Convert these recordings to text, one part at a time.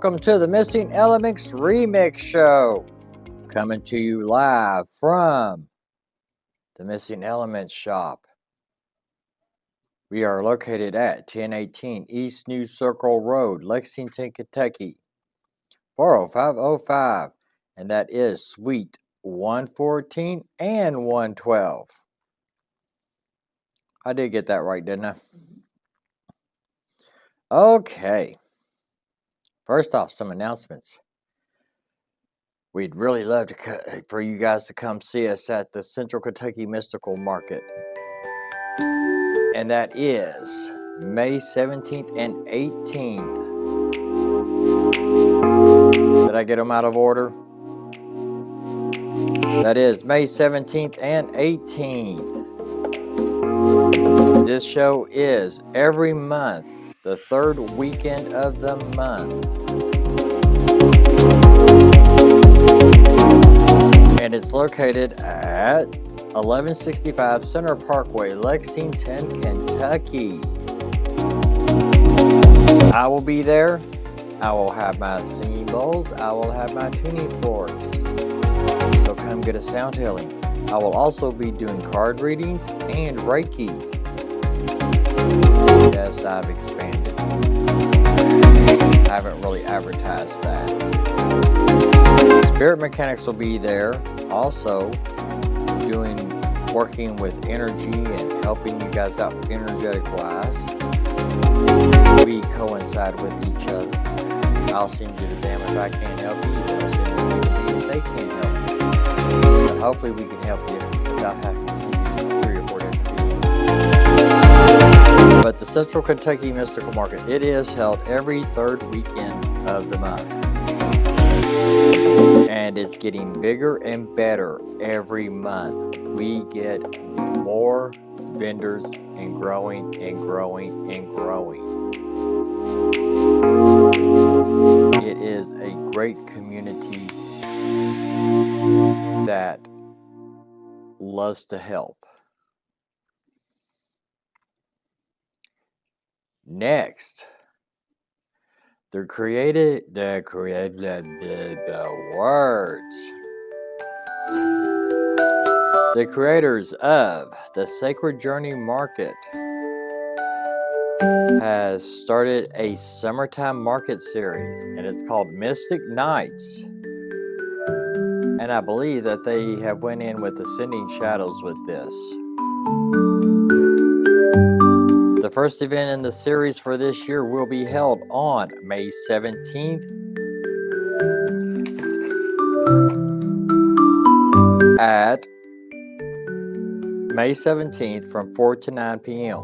Welcome to the Missing Elements Remix Show. Coming to you live from the Missing Elements Shop. We are located at 1018 East New Circle Road, Lexington, Kentucky, 40505. And that is Suite 114 and 112. I did get that right, didn't I? Okay. First off, some announcements. We'd really love for you guys to come see us at the Central Kentucky Mystical Market. And that is May 17th and 18th. Did I get them out of order? That is May 17th and 18th. This show is every month, the third weekend of the month. And it's located at 1165 Center Parkway, Lexington, Kentucky. I will be there. I will have my singing bowls. I will have my tuning forks. So come get a sound healing. I will also be doing card readings and Reiki. Yes, I've expanded. I haven't really advertised that. Spirit Mechanics will be there, also working with energy and helping you guys out energetic wise. We coincide with each other. I'll send you to them if I can't help you. They'll send you to me if they can't help you. But hopefully we can help you without having to see you 3 or 4 different people. But the Central Kentucky Mystical Market, it is held every third weekend of the month. And it's getting bigger and better every month. We get more vendors and growing and growing and growing. It is a great community that loves to help. Next, the creators of the Sacred Journey Market has started a summertime market series, and it's called Mystic Nights. And I believe that they have went in with Ascending Shadows with this. The first event in the series for this year will be held on May 17th at May 17th from 4 to 9 p.m.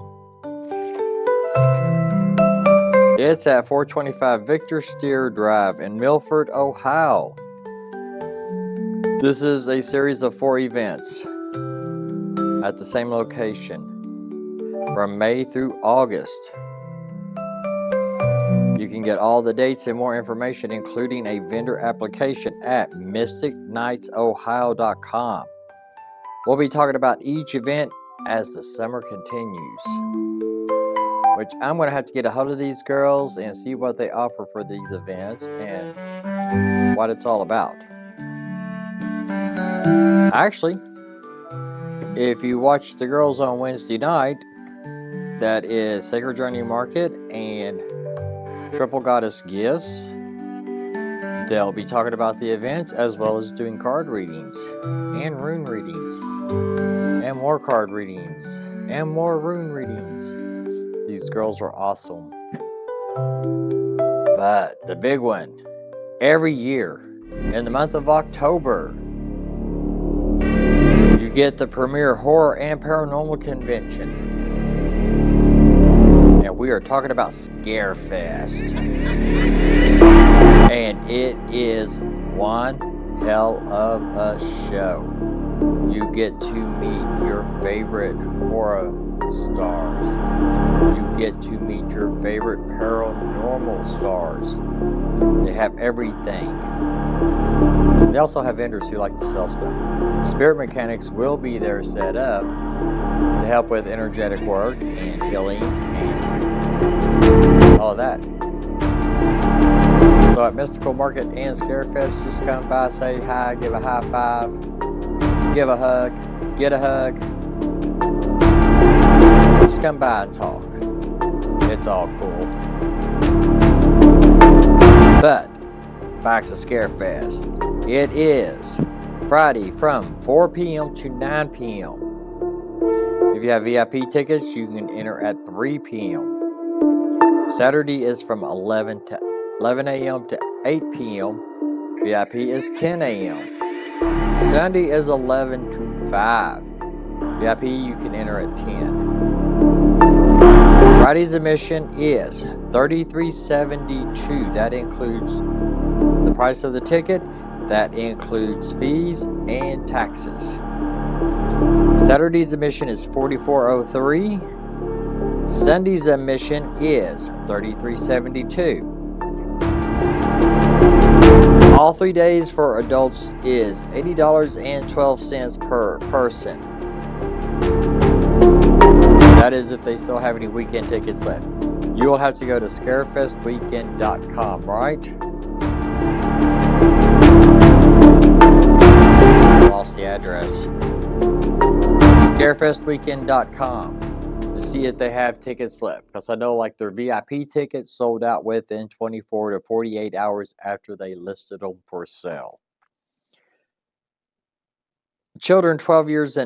It's at 425 Victor Steer Drive in Milford, Ohio. This is a series of 4 events at the same location from May through August. You can get all the dates and more information, including a vendor application, at mysticnightsohio.com. We'll be talking about each event as the summer continues, which I'm going to have to get a hold of these girls and see what they offer for these events and what it's all about. Actually, if you watch the girls on Wednesday night, that is Sacred Journey Market and Triple Goddess Gifts, they'll be talking about the events as well as doing card readings and rune readings and more card readings and more rune readings. These girls are awesome. But the big one, every year in the month of October, you get the premier horror and paranormal convention. And we are talking about Scarefest. And it is one hell of a show. You get to meet your favorite horror stars. You get to meet your favorite paranormal stars. They have everything. They also have vendors who like to sell stuff. Spirit Mechanics will be there set up to help with energetic work and healings and all of that. So at Mystical Market and Scarefest, just come by, say hi, give a high five, give a hug, get a hug. Just come by and talk. It's all cool. But back to Scarefest. It is Friday from 4 p.m. to 9 p.m. If you have VIP tickets, you can enter at 3 p.m. Saturday is from 11 a.m. to 8 p.m. VIP is 10 a.m. Sunday is 11 to 5. VIP you can enter at 10. Friday's admission is $33.72. That includes the price of the ticket. That includes fees and taxes. Saturday's admission is $44.03. Sunday's admission is $33.72. All 3 days for adults is $80.12 per person. That is if they still have any weekend tickets left. You will have to go to scarefestweekend.com, right? I lost the address. Scarefestweekend.com to see if they have tickets left. Because I know like their VIP tickets sold out within 24 to 48 hours after they listed them for sale. Children 12 years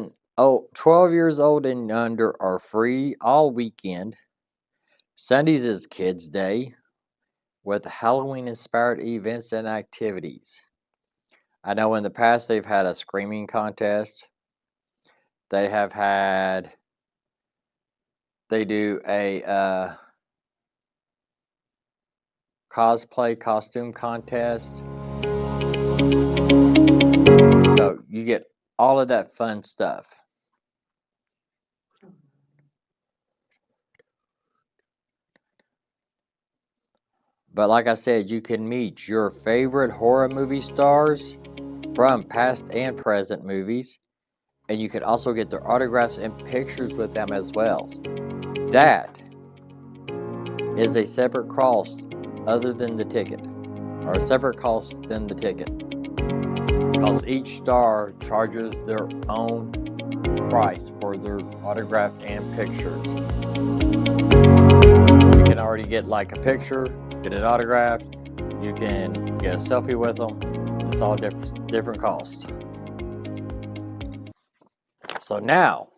old and under are free all weekend. Sundays is Kids Day with Halloween-inspired events and activities. I know in the past they've had a screaming contest. They do a cosplay costume contest. So you get all of that fun stuff. But like I said, you can meet your favorite horror movie stars from past and present movies. And you can also get their autographs and pictures with them as well. That is a separate cost other than the ticket. Or a separate cost than the ticket. Because each star charges their own price for their autograph and pictures. You can already get like a picture, get an autograph, you can get a selfie with them. It's all different costs. So now,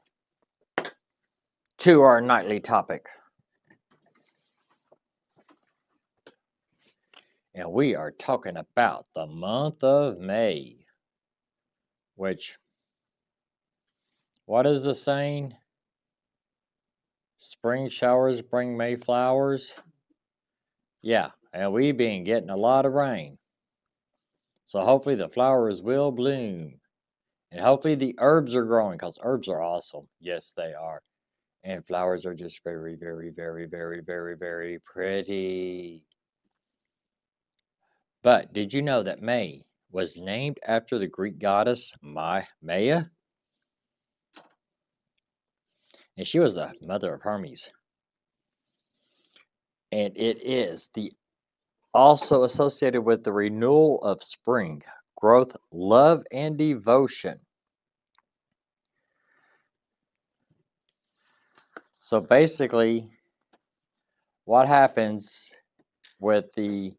to our nightly topic. And we are talking about the month of May. Which, what is the saying? Spring showers bring May flowers. Yeah, and we've been getting a lot of rain. So hopefully the flowers will bloom. And hopefully the herbs are growing, because herbs are awesome. Yes, they are. And flowers are just very, very, very, very, very, very pretty. But did you know that May was named after the Greek goddess Maia? And she was the mother of Hermes. And it is also associated with the renewal of spring, growth, love, and devotion. So basically, what happens with the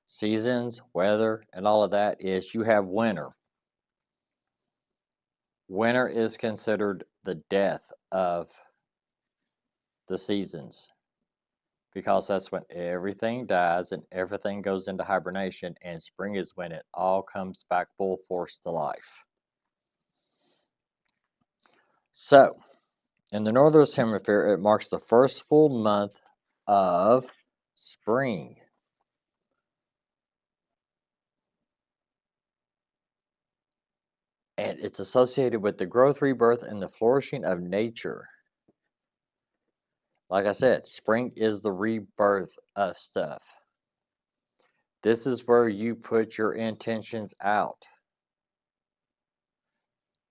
seasons, weather, and all of that is you have winter. Winter is considered the death of the seasons because that's when everything dies and everything goes into hibernation, and spring is when it all comes back full force to life. So, in the Northern Hemisphere, it marks the first full month of spring. And it's associated with the growth, rebirth, and the flourishing of nature. Like I said, spring is the rebirth of stuff. This is where you put your intentions out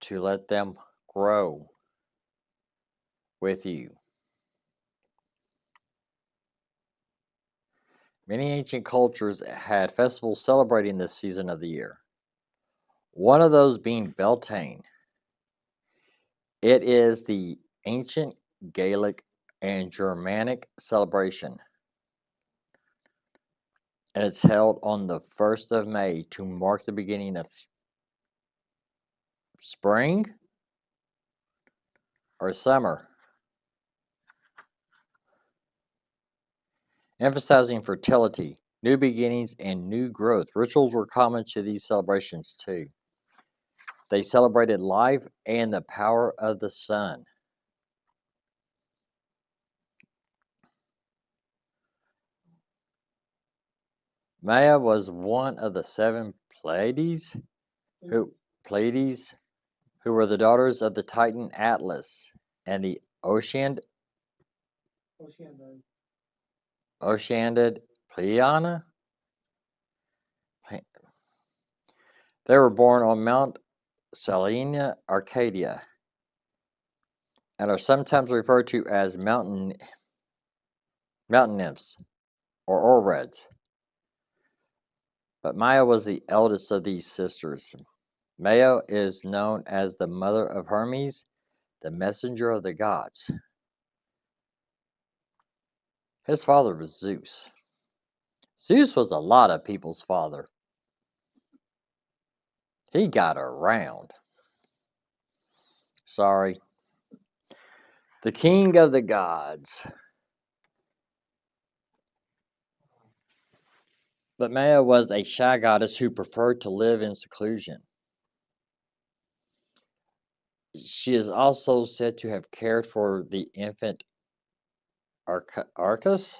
to let them grow with you. Many ancient cultures had festivals celebrating this season of the year. One of those being Beltane. It is the ancient Gaelic and Germanic celebration, and it's held on the 1st of May to mark the beginning of spring or summer, emphasizing fertility, new beginnings, and new growth. Rituals were common to these celebrations too. They celebrated life and the power of the sun. Maia was one of the seven who Pleiades, who were the daughters of the Titan Atlas and the Oceanid Pleiana. They were born on Mount Selene, Arcadia, and are sometimes referred to as mountain nymphs or Orreds. But Maia was the eldest of these sisters. Maia is known as the mother of Hermes, the messenger of the gods. His father was Zeus. Zeus was a lot of people's father. He got around. Sorry. The king of the gods. But Maia was a shy goddess who preferred to live in seclusion. She is also said to have cared for the infant Arcas,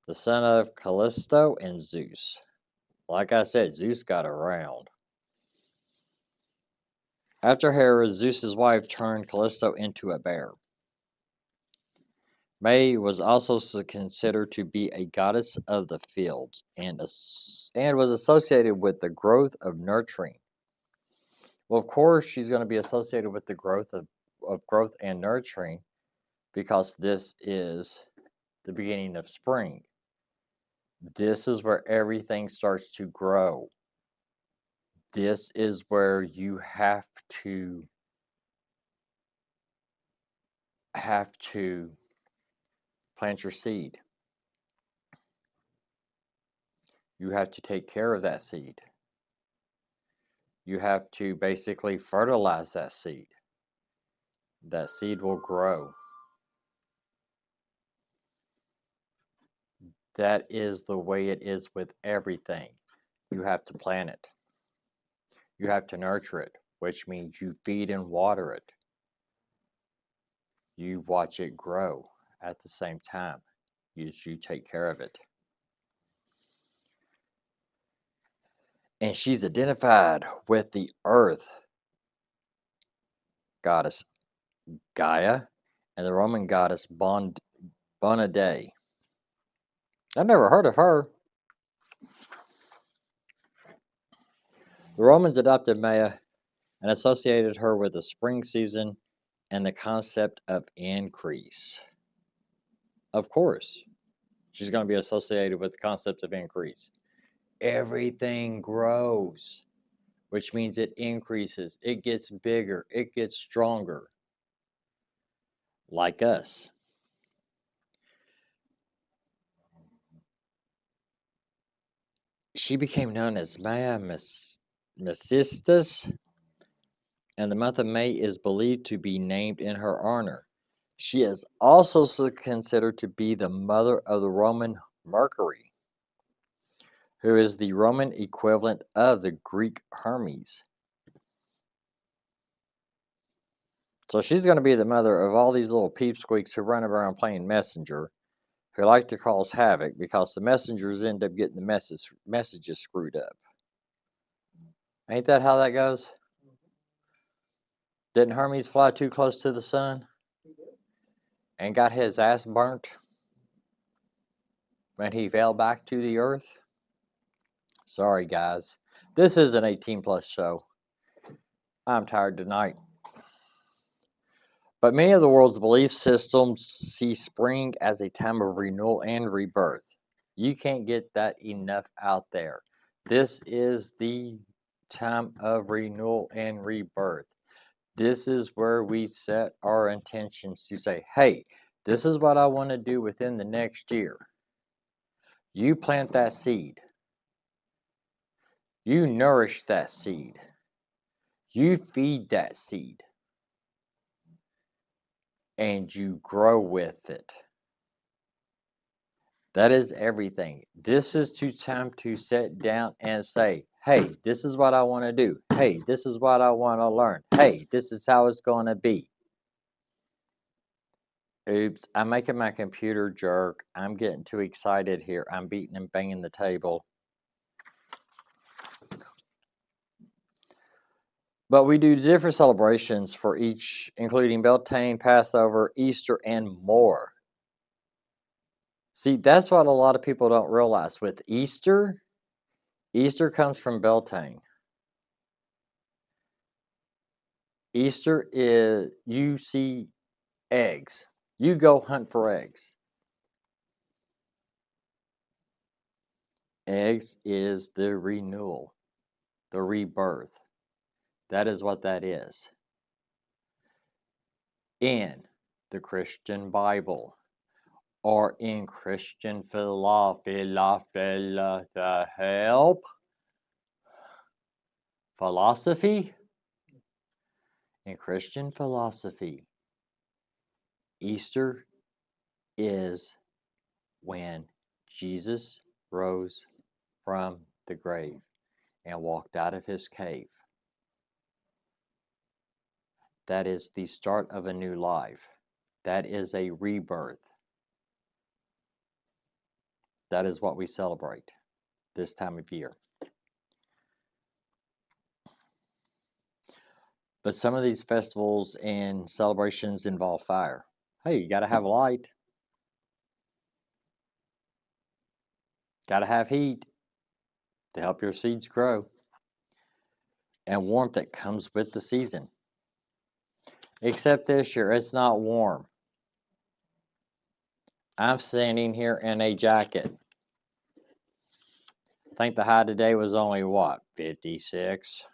the son of Callisto and Zeus. Like I said, Zeus got around. After Hera, Zeus's wife turned Callisto into a bear. May was also considered to be a goddess of the fields and was associated with the growth of nurturing. Well, of course, she's going to be associated with the growth of growth and nurturing because this is the beginning of spring. This is where everything starts to grow. This is where you have to plant your seed. You have to take care of that seed. You have to basically fertilize that seed. That seed will grow. That is the way it is with everything. You have to plant it. You have to nurture it, which means you feed and water it. You watch it grow at the same time as you take care of it. And she's identified with the earth goddess Gaia and the Roman goddess Bonadae. I've never heard of her. The Romans adopted Maia and associated her with the spring season and the concept of increase. Of course, she's going to be associated with the concept of increase. Everything grows, which means it increases, it gets bigger, it gets stronger, like us. She became known as Maia Mesistus, and the month of May is believed to be named in her honor. She is also considered to be the mother of the Roman Mercury, who is the Roman equivalent of the Greek Hermes. So she's going to be the mother of all these little peepsqueaks who run around playing messenger, who like to cause havoc because the messengers end up getting the messages screwed up. Ain't that how that goes? Didn't Hermes fly too close to the sun and got his ass burnt when he fell back to the earth? Sorry, guys. This is an 18 plus show. I'm tired tonight. But many of the world's belief systems see spring as a time of renewal and rebirth. You can't get that enough out there. This is the time of renewal and rebirth. This is where we set our intentions to say, hey, this is what I want to do within the next year. You plant that seed. You nourish that seed. You feed that seed. And you grow with it. That is everything. This is time to sit down and say, hey, this is what I want to do. Hey, this is what I want to learn. Hey, this is how it's going to be. Oops, I'm making my computer jerk. I'm getting too excited here. I'm beating and banging the table. But we do different celebrations for each, including Beltane, Passover, Easter, and more. See, that's what a lot of people don't realize. With Easter, Easter comes from Beltane. Easter is, you see eggs. You go hunt for eggs. Eggs is the renewal, the rebirth. That is what that is. In the Christian Bible or in Christian philosophy, in Christian philosophy, Easter is when Jesus rose from the grave and walked out of his cave. That is the start of a new life. That is a rebirth. That is what we celebrate this time of year. But some of these festivals and celebrations involve fire. Hey, you got to have light. Got to have heat to help your seeds grow. And warmth that comes with the season. Except this year, it's not warm. I'm standing here in a jacket. I think the high today was only, what, 56?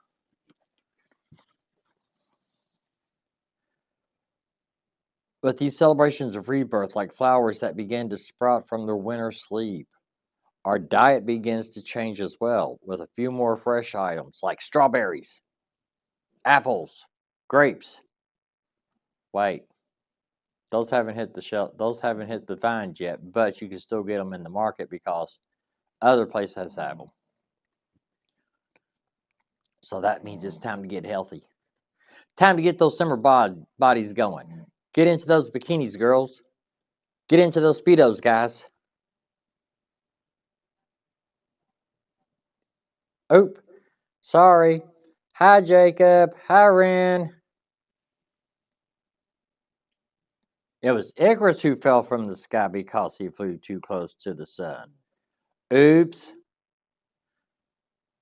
But these celebrations of rebirth, like flowers that begin to sprout from their winter sleep, our diet begins to change as well, with a few more fresh items like strawberries, apples, grapes. Wait, those haven't hit the shelf. Those haven't hit the vines yet, but you can still get them in the market because other places have them. So that means it's time to get healthy. Time to get those summer bodies going. Get into those bikinis, girls. Get into those Speedos, guys. Oop, sorry. Hi, Jacob. Hi, Ren. It was Icarus who fell from the sky because he flew too close to the sun. Oops.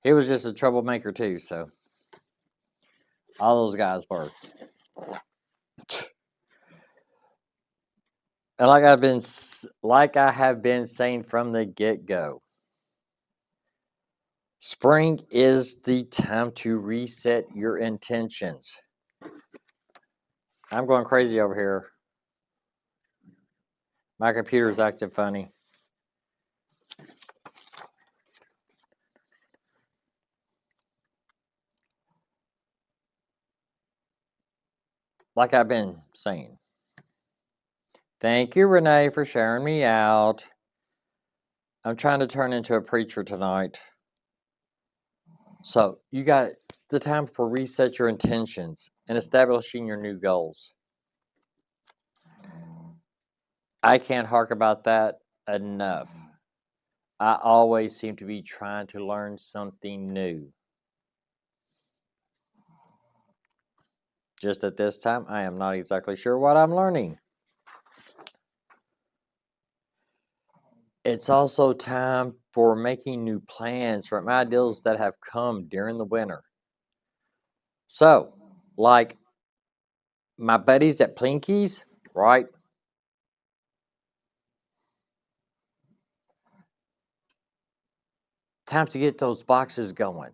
He was just a troublemaker too, so all those guys were. And like I have been saying from the get-go, spring is the time to reset your intentions. I'm going crazy over here. My computer's acting funny. Like I've been saying. Thank you, Renee, for sharing me out. I'm trying to turn into a preacher tonight. So you got the time for reset your intentions and establishing your new goals. I can't hark about that enough. I always seem to be trying to learn something new. Just at this time, I am not exactly sure what I'm learning. It's also time for making new plans from ideas that have come during the winter. So, like my buddies at Plinkies, right? time to get those boxes going.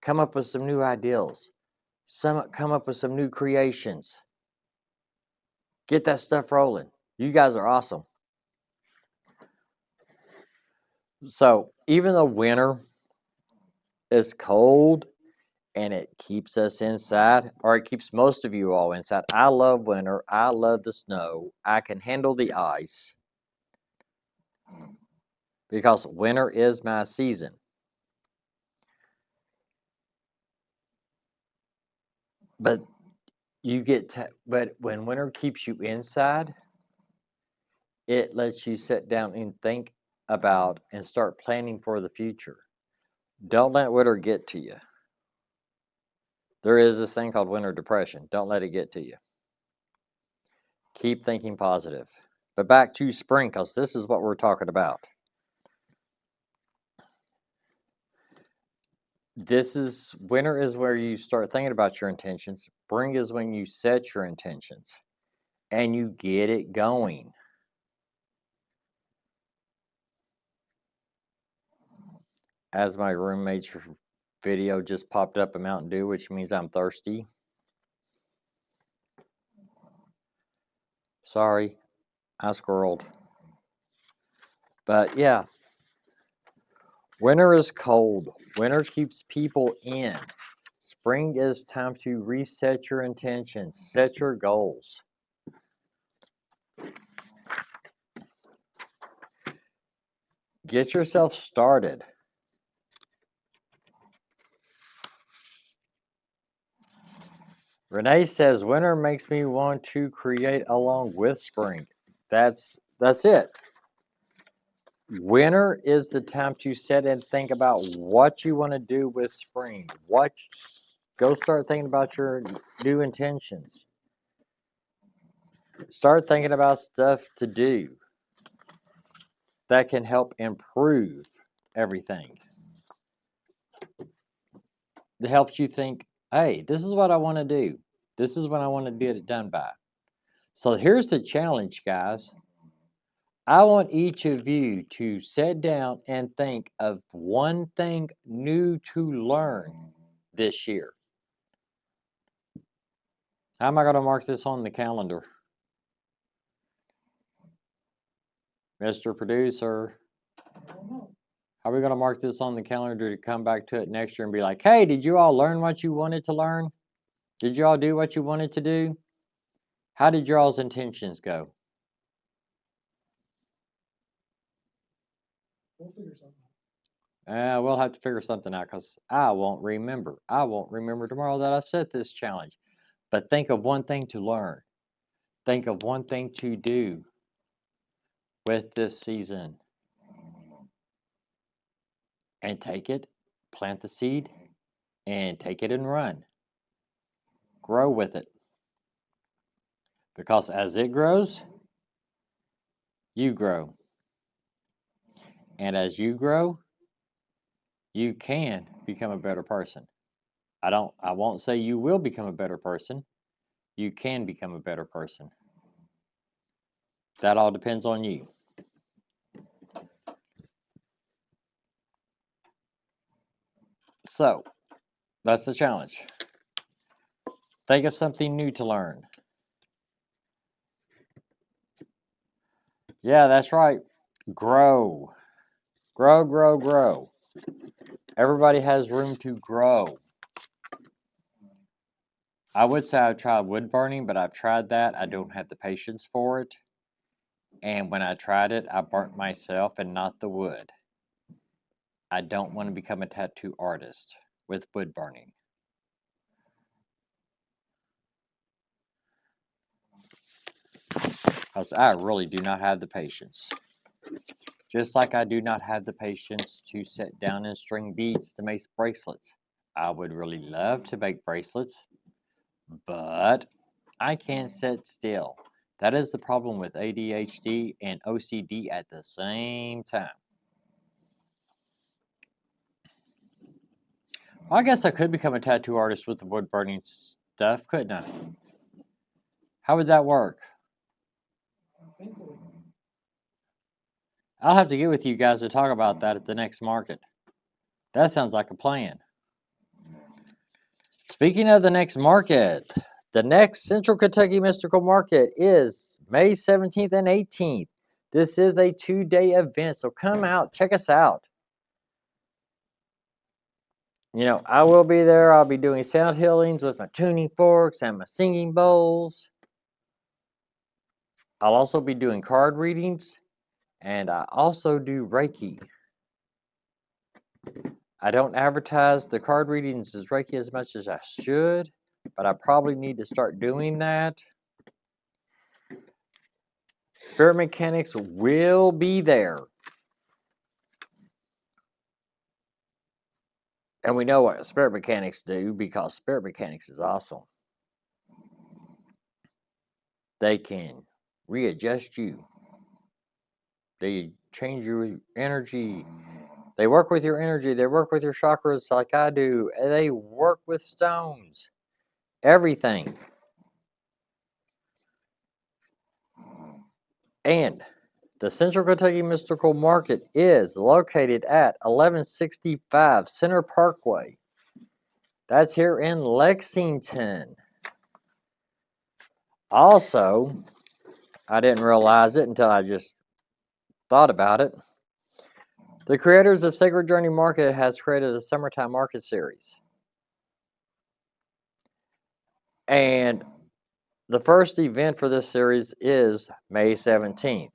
Come up with some new ideals. Come up with some new creations. Get that stuff rolling. You guys are awesome. So even though winter is cold and it keeps us inside, or it keeps most of you all inside. I love winter. I love the snow. I can handle the ice because winter is my season. But but when winter keeps you inside, it lets you sit down and think about and start planning for the future. Don't let winter get to you. There is this thing called winter depression. Don't let it get to you. Keep thinking positive. But back to spring, because this is what we're talking about. Winter is where you start thinking about your intentions. Spring is when you set your intentions and you get it going. As my roommate's video just popped up a Mountain Dew, which means I'm thirsty. Sorry, I squirreled. But yeah, winter is cold. Winter keeps people in. Spring is time to reset your intentions, set your goals. Get yourself started. Renee says, winter makes me want to create along with spring. That's it. Winter is the time to sit and think about what you want to do with spring. Go start thinking about your new intentions. Start thinking about stuff to do that can help improve everything. That helps you think, hey, this is what I want to do. This is what I want to get it done by. So here's the challenge, guys. I want each of you to sit down and think of one thing new to learn this year. How am I going to mark this on the calendar? Mr. Producer, how are we going to mark this on the calendar to come back to it next year and be like, hey, did you all learn what you wanted to learn? Did you all do what you wanted to do? How did y'all's intentions go? We'll figure something out. We'll have to figure something out because I won't remember. I won't remember tomorrow that I've set this challenge. But think of one thing to learn. Think of one thing to do with this season. And take it, plant the seed, and take it and run. Grow with it. Because as it grows, you grow. And as you grow, you can become a better person. I won't say you will become a better person. You can become a better person. That all depends on you. So, that's the challenge. Think of something new to learn. Yeah, that's right. Grow. Grow, grow, grow. Everybody has room to grow. I would say I've tried wood burning, but I've tried that. I don't have the patience for it. And when I tried it, I burnt myself and not the wood. I don't want to become a tattoo artist with wood burning. Because I really do not have the patience. Just like I do not have the patience to sit down and string beads to make bracelets. I would really love to make bracelets, but I can't sit still. That is the problem with ADHD and OCD at the same time. Well, I guess I could become a tattoo artist with the wood burning stuff, couldn't I? How would that work? I'll have to get with you guys to talk about that at the next market. That sounds like a plan. Speaking of the next market, the next Central Kentucky Mystical Market is May 17th and 18th. This is a 2-day event, so come out, check us out. You know, I will be there. I'll be doing sound healings with my tuning forks and my singing bowls. I'll also be doing card readings, and I also do Reiki. I don't advertise the card readings as Reiki as much as I should, but I probably need to start doing that. Spirit Mechanics will be there. And we know what Spirit Mechanics do because Spirit Mechanics is awesome. They can readjust you. They change your energy. They work with your energy. They work with your chakras like I do. They work with stones. Everything. And the Central Kentucky Mystical Market is located at 1165 Center Parkway. That's here in Lexington. Also, I didn't realize it until I just thought about it. The creators of Sacred Journey Market has created a summertime market series. And the first event for this series is May 17th.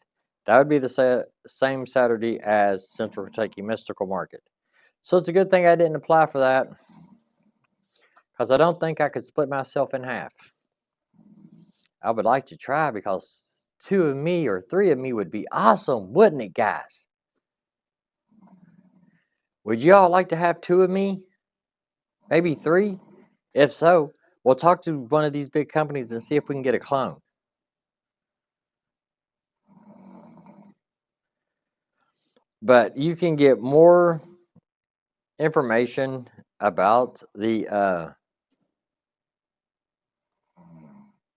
That would be the same Saturday as Central Kentucky Mystical Market. So it's a good thing I didn't apply for that, because I don't think I could split myself in half. I would like to try, because 2 of me or 3 of me would be awesome, wouldn't it, guys? Would you all like to have 2 of me? Maybe 3? If so, we'll talk to one of these big companies and see if we can get a clone. But you can get more information about the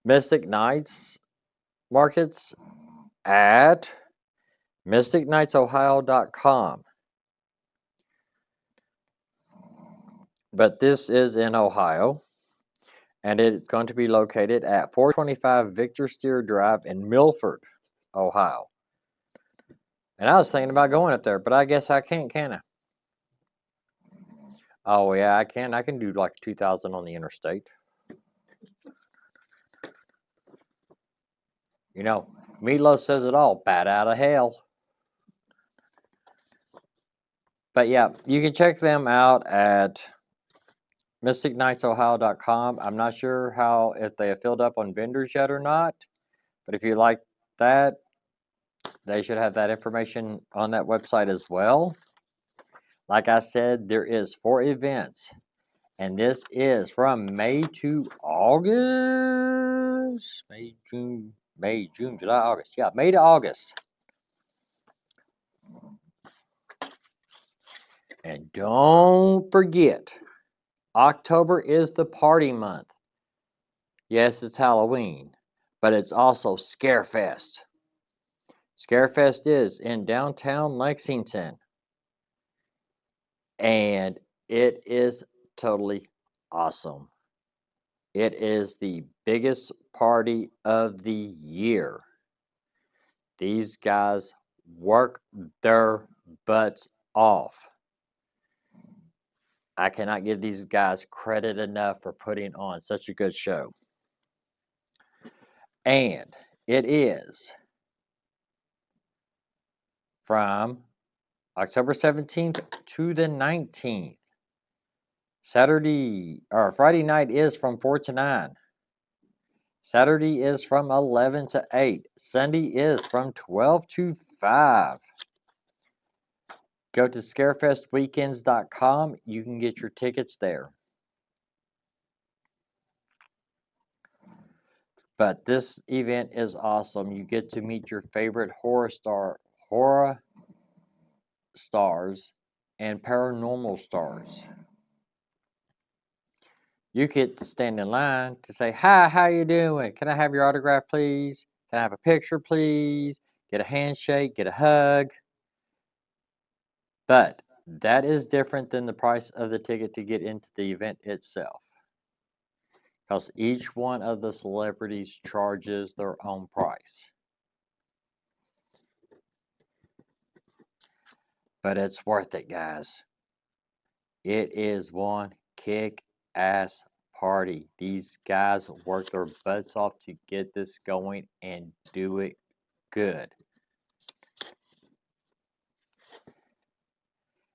Mystic Nights markets at mysticnightsohio.com. But this is in Ohio, and it's going to be located at 425 Victor Steer Drive in Milford, Ohio. And I was thinking about going up there, but I guess I can't, can I? Oh, yeah, I can. I can do like 2,000 on the interstate. You know, Milo says it all, bat out of hell. But yeah, you can check them out at mysticnightsohio.com. I'm not sure if they have filled up on vendors yet or not, but if you like that, they should have that information on that website as well. Like I said, there is 4 events, and this is from May to August. May, June, July, August. Yeah, May to August. And don't forget, October is the party month. Yes, it's Halloween, but it's also Scarefest. Scarefest is in downtown Lexington, and it is totally awesome. It is the biggest party of the year. These guys work their butts off. I cannot give these guys credit enough for putting on such a good show. And it is from October 17th to the 19th. Friday night is from 4 to 9. Saturday is from 11 to 8. Sunday is from 12 to 5. Go to scarefestweekends.com. You can get your tickets there. But this event is awesome. You get to meet your favorite horror stars and paranormal stars. You get to stand in line to say, "Hi, how you doing? Can I have your autograph, please? Can I have a picture, please? Get a handshake, get a hug." But That is different than the price of the ticket to get into the event itself. Because each one of the celebrities charges their own price. But it's worth it, guys. It is one kick-ass party. These guys work their butts off to get this going and do it good.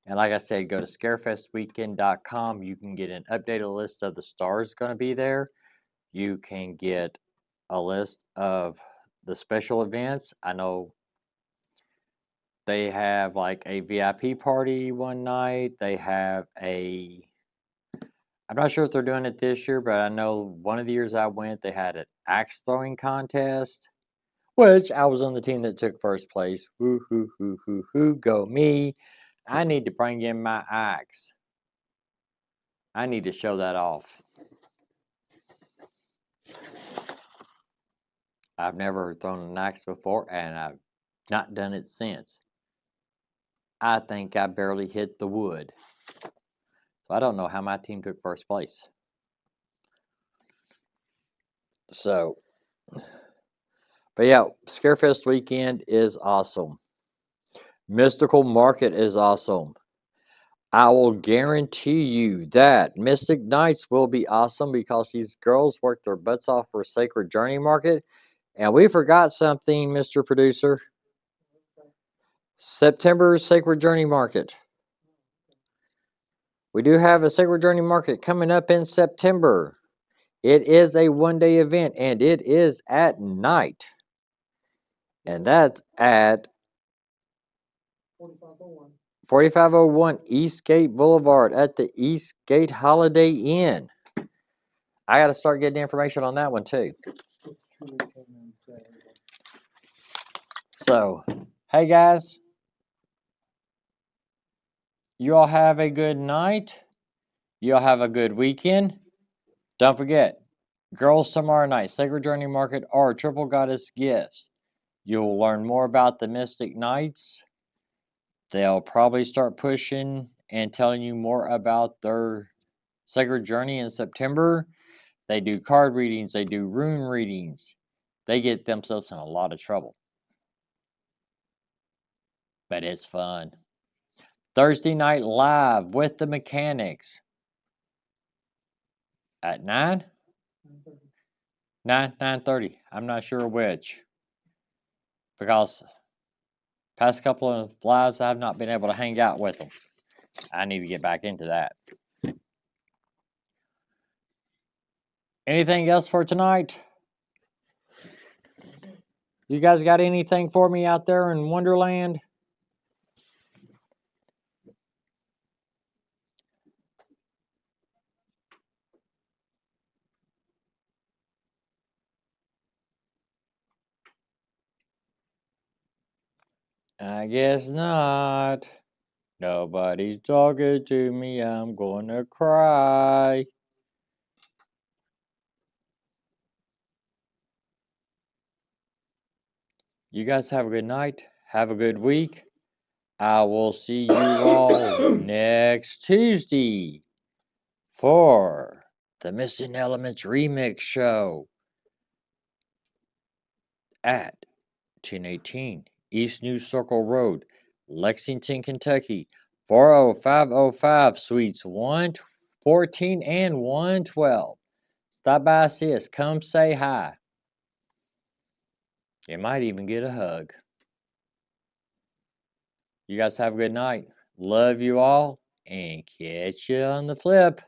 And like I said, go to scarefestweekend.com. You can get an updated list of the stars going to be there. You can get a list of the special events. I know they have like a VIP party one night. They have I'm not sure if they're doing it this year, but I know one of the years I went, they had an axe throwing contest, which I was on the team that took first place. Woo, hoo, hoo, hoo, hoo, go me. I need to bring in my axe. I need to show that off. I've never thrown an axe before, and I've not done it since. I think I barely hit the wood. So I don't know how my team took first place. So, but yeah, Scarefest weekend is awesome. Mystical Market is awesome. I will guarantee you that Mystic Nights will be awesome because these girls work their butts off for Sacred Journey Market. And we forgot something, Mr. Producer. September Sacred Journey Market. We do have a Sacred Journey Market coming up in September. It is a one-day event, and it is at night. And that's at 4501 Eastgate Boulevard at the Eastgate Holiday Inn. I got to start getting information on that one too. So, hey guys, you all have a good night. You all have a good weekend. Don't forget, girls tomorrow night, Sacred Journey Market or Triple Goddess Gifts. You'll learn more about the Mystic Nights. They'll probably start pushing and telling you more about their Sacred Journey in September. They do card readings, they do rune readings. They get themselves in a lot of trouble. But it's fun. Thursday night live with the mechanics. At 9? 9:30. I'm not sure which. Because past couple of lives I've not been able to hang out with them. I need to get back into that. Anything else for tonight? You guys got anything for me out there in Wonderland? I guess not. Nobody's talking to me. I'm gonna cry. You guys have a good night. Have a good week. I will see you all next Tuesday for the Missing Elements Remix Show at 1018 East New Circle Road, Lexington, Kentucky, 40505, Suites 114 and 112. Stop by, see us. Come say hi. You might even get a hug. You guys have a good night. Love you all, and catch you on the flip.